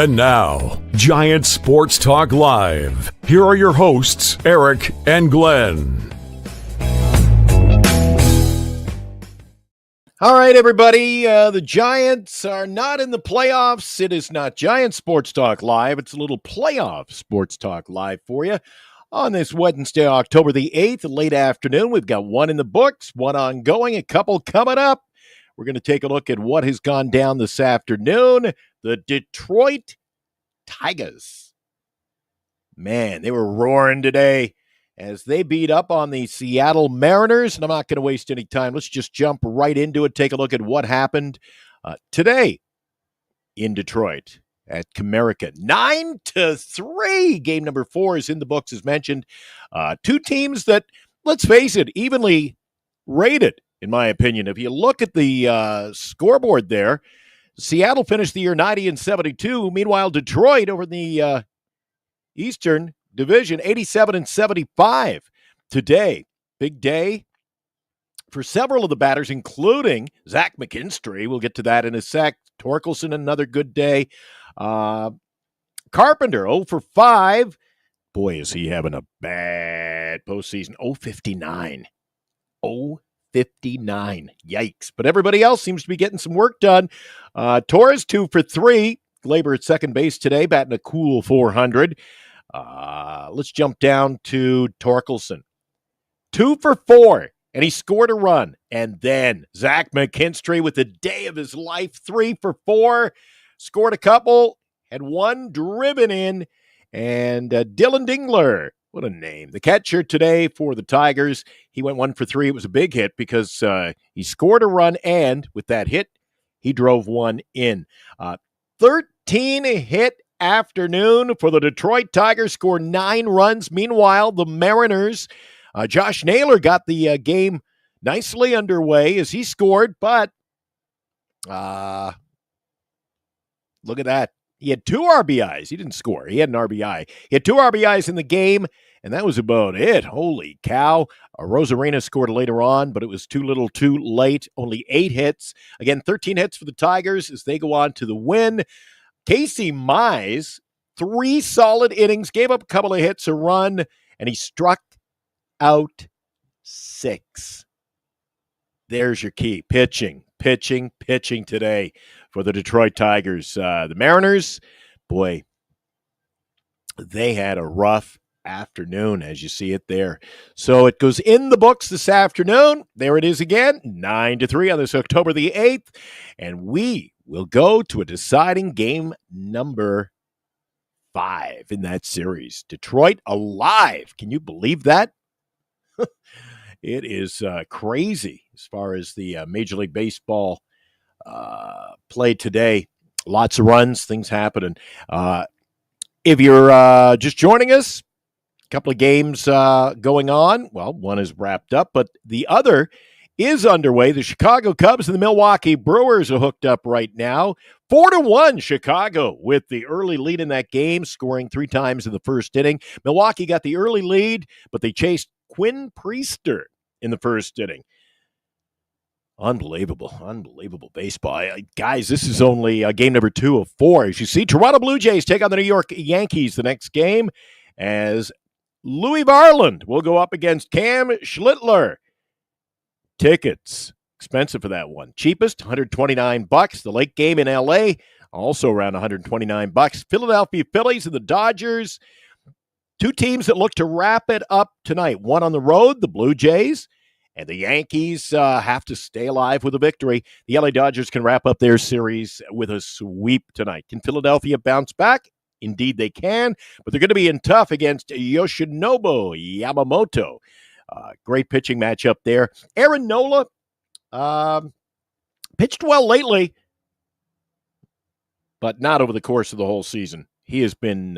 And now, Giant Sports Talk Live. Here are your hosts, Eric and Glenn. All right, everybody. The Giants are not in the playoffs. It is not Giant Sports Talk Live. It's a little playoff Sports Talk Live for you on this Wednesday, October the 8th, late afternoon. We've got one in the books, one ongoing, a couple coming up. We're going to take a look at what has gone down this afternoon. The Detroit Tigers. Man, they were roaring today as they beat up on the Seattle Mariners. And I'm not going to waste any time. Let's just jump right into it. Take a look at what happened today in Detroit at Comerica. 9-3. Game number 4 is in the books, as mentioned. Two teams that, let's face it, evenly rated, in my opinion. If you look at the scoreboard there, Seattle finished the year 90-72. Meanwhile, Detroit over in the Eastern Division, 87-75 today. Big day for several of the batters, including Zach McKinstry. We'll get to that in a sec. Torkelson, another good day. Carpenter, 0 for 5. Boy, is he having a bad postseason. 0-59. 0-59. Yikes. But everybody else seems to be getting some work done. Torres, 2 for 3. Glaber at second base today, batting a cool 400. Let's jump down to Torkelson. 2 for 4, and he scored a run. And then Zach McKinstry with the day of his life, 3 for 4, scored a couple, had one driven in, and Dylan Dingler, what a name. The catcher today for the Tigers, he went 1 for 3. It was a big hit because he scored a run, and with that hit, he drove one in. 13-hit afternoon for the Detroit Tigers, scored 9 runs. Meanwhile, the Mariners, Josh Naylor got the game nicely underway as he scored, but look at that. He had 2 RBIs. He didn't score. He had an RBI. He had 2 RBIs in the game, and that was about it. Holy cow. Rosarina scored later on, but it was too little too late. Only 8 hits. Again, 13 hits for the Tigers as they go on to the win. Casey Mize, 3 solid innings, gave up a couple of hits, a run, and he struck out 6. There's your key. Pitching today for the Detroit Tigers. The Mariners, boy, they had a rough afternoon, as you see it there. So it goes in the books this afternoon. There it is again, 9-3 on this October the 8th. And we will go to a deciding game number 5 in that series. Detroit alive. Can you believe that? It is crazy as far as the Major League Baseball play today. Lots of runs, things happening. If you're just joining us, a couple of games going on. Well, one is wrapped up, but the other is underway. The Chicago Cubs and the Milwaukee Brewers are hooked up right now. 4-1 Chicago with the early lead in that game, scoring 3 times in the first inning. Milwaukee got the early lead, but they chased Quinn Priester in the first inning. Unbelievable baseball. Guys, this is only game number 2 of 4. As you see, Toronto Blue Jays take on the New York Yankees the next game as Louis Varland will go up against Cam Schlittler. Tickets, expensive for that one. Cheapest, $129. The late game in L.A., also around $129. Philadelphia Phillies and the Dodgers. 2 teams that look to wrap it up tonight. One on the road, the Blue Jays, and the Yankees have to stay alive with a victory. The LA Dodgers can wrap up their series with a sweep tonight. Can Philadelphia bounce back? Indeed they can, but they're going to be in tough against Yoshinobu Yamamoto. Great pitching matchup there. Aaron Nola pitched well lately, but not over the course of the whole season. He has been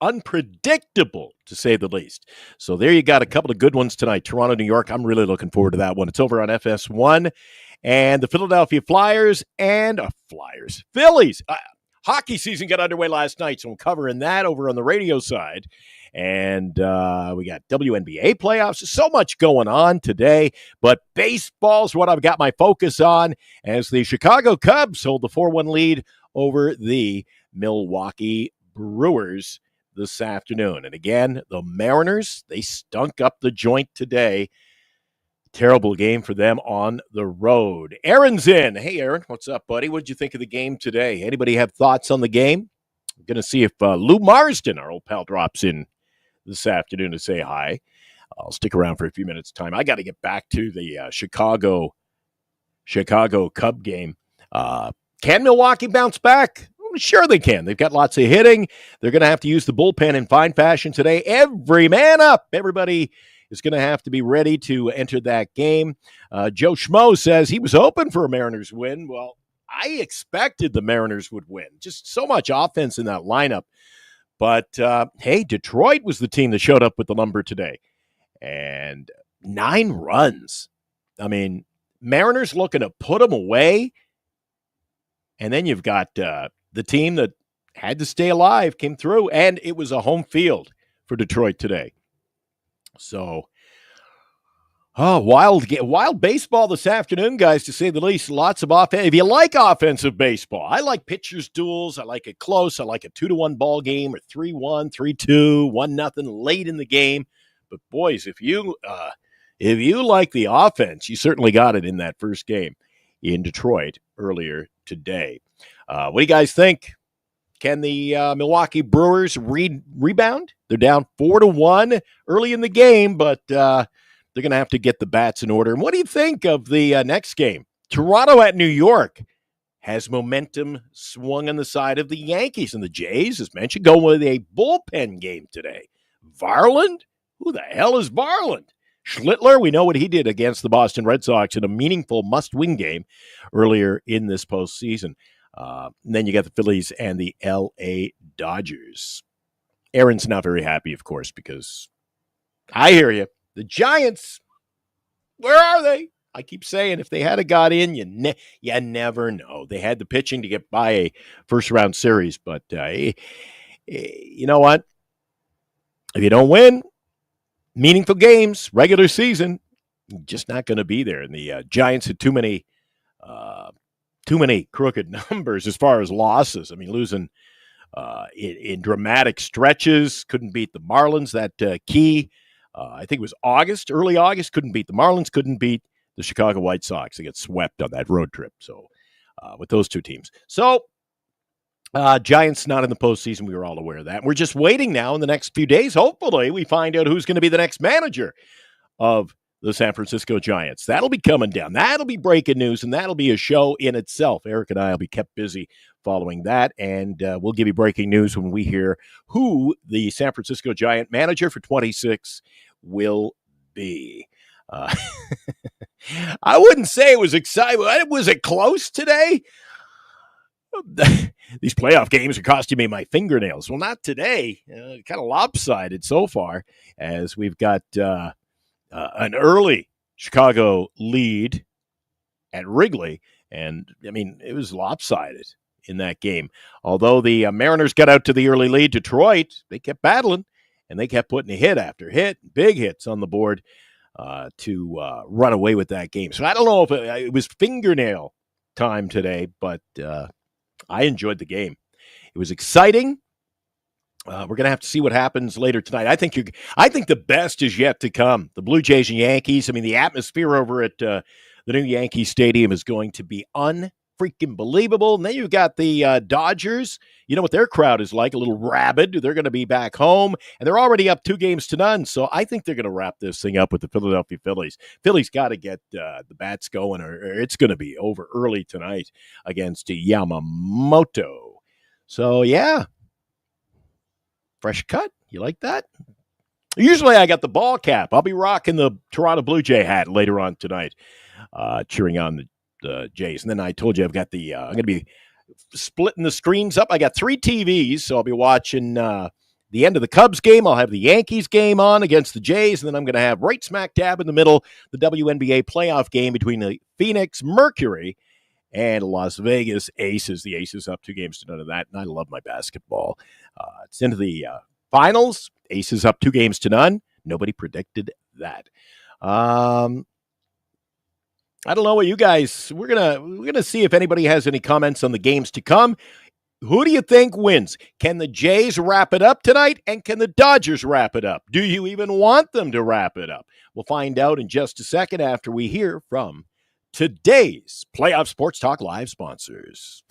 unpredictable, to say the least. So there you got a couple of good ones tonight. Toronto, New York, I'm really looking forward to that one. It's over on FS1. And the Philadelphia Flyers and Phillies. Hockey season got underway last night, so I'm covering that over on the radio side. And we got WNBA playoffs. So much going on today, but baseball's what I've got my focus on as the Chicago Cubs hold the 4-1 lead over the Milwaukee Brewers this afternoon. And again, the Mariners, they stunk up the joint today. Terrible game for them on the road. Aaron's in. Hey, Aaron, what's up, buddy? What did you think of the game today? Anybody have thoughts on the game? I'm going to see if Lou Marsden, our old pal, drops in this afternoon to say hi. I'll stick around for a few minutes' time. I got to get back to the Chicago Cub game. Can Milwaukee bounce back? Sure they can. They've got lots of hitting. They're going to have to use the bullpen in fine fashion today. Every man up. Everybody is going to have to be ready to enter that game. Joe Schmo says he was hoping for a Mariners win. Well, I expected the Mariners would win. Just so much offense in that lineup. But, hey, Detroit was the team that showed up with the number today. And 9 runs. I mean, Mariners looking to put them away. And then you've got the team that had to stay alive, came through, and it was a home field for Detroit today. So, wild baseball this afternoon, guys, to say the least. Lots of offense. If you like offensive baseball, I like pitchers' duels. I like it close. I like a 2-1 ball game or 3-1, 3-2, 1-0 late in the game. But boys, if you like the offense, you certainly got it in that first game in Detroit earlier today. What do you guys think? Can the Milwaukee Brewers rebound? They're down 4-1 early in the game, but they're going to have to get the bats in order. And what do you think of the next game? Toronto at New York. Has momentum swung on the side of the Yankees, and the Jays, as mentioned, going with a bullpen game today. Varland? Who the hell is Varland? Schlittler, we know what he did against the Boston Red Sox in a meaningful must-win game earlier in this postseason. And then you got the Phillies and the LA Dodgers. Aaron's not very happy, of course, because I hear you. The Giants, where are they? I keep saying if they had got in, you never know. They had the pitching to get by a first-round series, but you know what? If you don't win meaningful games, regular season, you're just not going to be there. And the Giants had too many crooked numbers as far as losses. I mean, losing in dramatic stretches, couldn't beat the Marlins. That key, I think it was early August, couldn't beat the Marlins, couldn't beat the Chicago White Sox. They got swept on that road trip. So with those two teams. So Giants not in the postseason. We were all aware of that. We're just waiting now in the next few days. Hopefully we find out who's going to be the next manager of the San Francisco Giants. That'll be coming down. That'll be breaking news, and that'll be a show in itself. Eric and I will be kept busy following that, and we'll give you breaking news when we hear who the San Francisco Giant manager for 26 will be. I wouldn't say it was exciting. Was it close today? These playoff games are costing me my fingernails. Well, not today. Kind of lopsided so far, as we've got an early Chicago lead at Wrigley. And, I mean, it was lopsided in that game. Although the Mariners got out to the early lead, Detroit, they kept battling, and they kept putting hit after hit, big hits on the board to run away with that game. So I don't know if it was fingernail time today, but I enjoyed the game. It was exciting. We're going to have to see what happens later tonight. I think the best is yet to come. The Blue Jays and Yankees. I mean, the atmosphere over at the new Yankee Stadium is going to be unfreaking believable. And then you've got the Dodgers. You know what their crowd is like, a little rabid. They're going to be back home, and they're already up 2-0. So I think they're going to wrap this thing up with the Philadelphia Phillies. Phillies got to get the bats going, or it's going to be over early tonight against Yamamoto. So, yeah. Fresh cut. You like that? Usually I got the ball cap. I'll be rocking the Toronto Blue Jay hat later on tonight, cheering on the Jays. And then I told you I've got I'm going to be splitting the screens up. I got 3 TVs, so I'll be watching the end of the Cubs game. I'll have the Yankees game on against the Jays, and then I'm going to have right smack dab in the middle the WNBA playoff game between the Phoenix Mercury and Las Vegas Aces. The Aces up 2-0 of that, and I love my basketball. It's into the finals. Aces up 2-0. Nobody predicted that. I don't know what you guys. We're gonna see if anybody has any comments on the games to come. Who do you think wins? Can the Jays wrap it up tonight, and can the Dodgers wrap it up? Do you even want them to wrap it up? We'll find out in just a second after we hear from today's Playoff Sports Talk Live sponsors.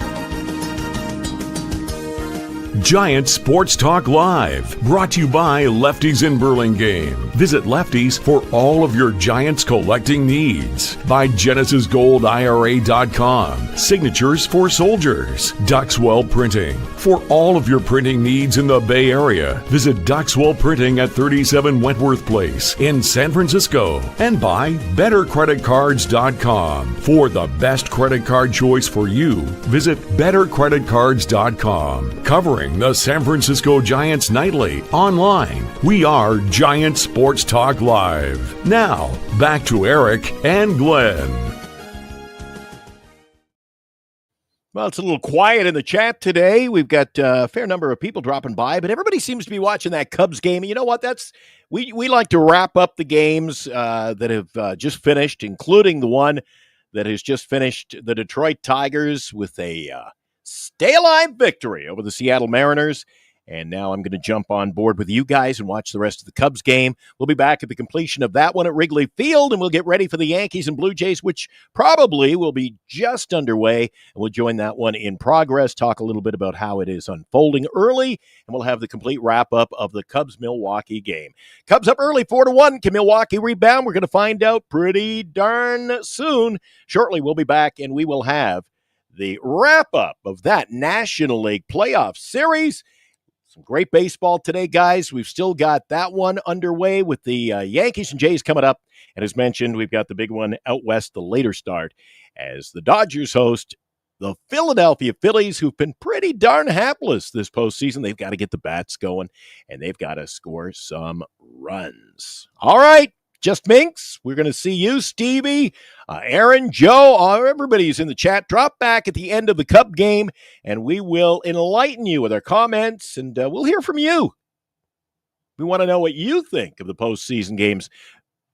Giant Sports Talk Live, brought to you by Lefties in Burlingame. Visit Lefties for all of your Giants collecting needs. By GenesisGoldIRA.com, signatures for soldiers. Duxwell Printing, for all of your printing needs in the Bay Area. Visit Duxwell Printing at 37 Wentworth Place in San Francisco. And by BetterCreditCards.com. For the best credit card choice for you, visit BetterCreditCards.com. Covering the San Francisco Giants nightly online. We are Giant Sports Talk Live. Now, back to Eric and Glenn. Well, it's a little quiet in the chat today. We've got a fair number of people dropping by, but everybody seems to be watching that Cubs game. And you know what? We like to wrap up the games that have just finished, including the one that has just finished, the Detroit Tigers with a stay alive victory over the Seattle Mariners. And now I'm going to jump on board with you guys and watch the rest of the Cubs game. We'll be back at the completion of that one at Wrigley Field, and we'll get ready for the Yankees and Blue Jays, which probably will be just underway. And we'll join that one in progress, talk a little bit about how it is unfolding early, and we'll have the complete wrap-up of the Cubs-Milwaukee game. Cubs up early, 4-1. Can Milwaukee rebound? We're going to find out pretty darn soon. Shortly, we'll be back, and we will have the wrap-up of that National League playoff series. Some great baseball today, guys. We've still got that one underway with the Yankees and Jays coming up. And as mentioned, we've got the big one out west, the later start, as the Dodgers host the Philadelphia Phillies, who've been pretty darn hapless this postseason. They've got to get the bats going, and they've got to score some runs. All right. Just Minx, we're going to see you, Stevie, Aaron, Joe, everybody's in the chat. Drop back at the end of the Cub game, and we will enlighten you with our comments, and we'll hear from you. We want to know what you think of the postseason games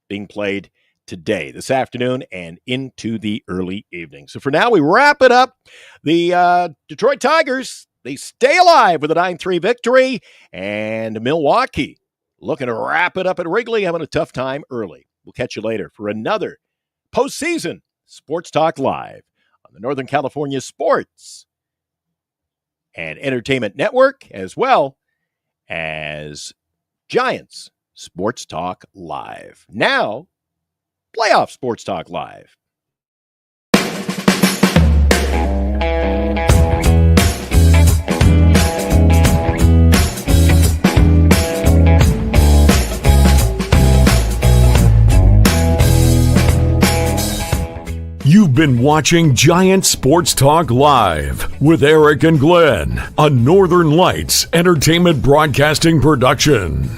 being played today, this afternoon, and into the early evening. So for now, we wrap it up. The Detroit Tigers, they stay alive with a 9-3 victory, and Milwaukee looking to wrap it up at Wrigley, having a tough time early. We'll catch you later for another postseason Sports Talk Live on the Northern California Sports and Entertainment Network, as well as Giants Sports Talk Live. Now, Playoff Sports Talk Live. You've been watching Giant Sports Talk Live with Eric and Glenn, a Northern Lights Entertainment Broadcasting production.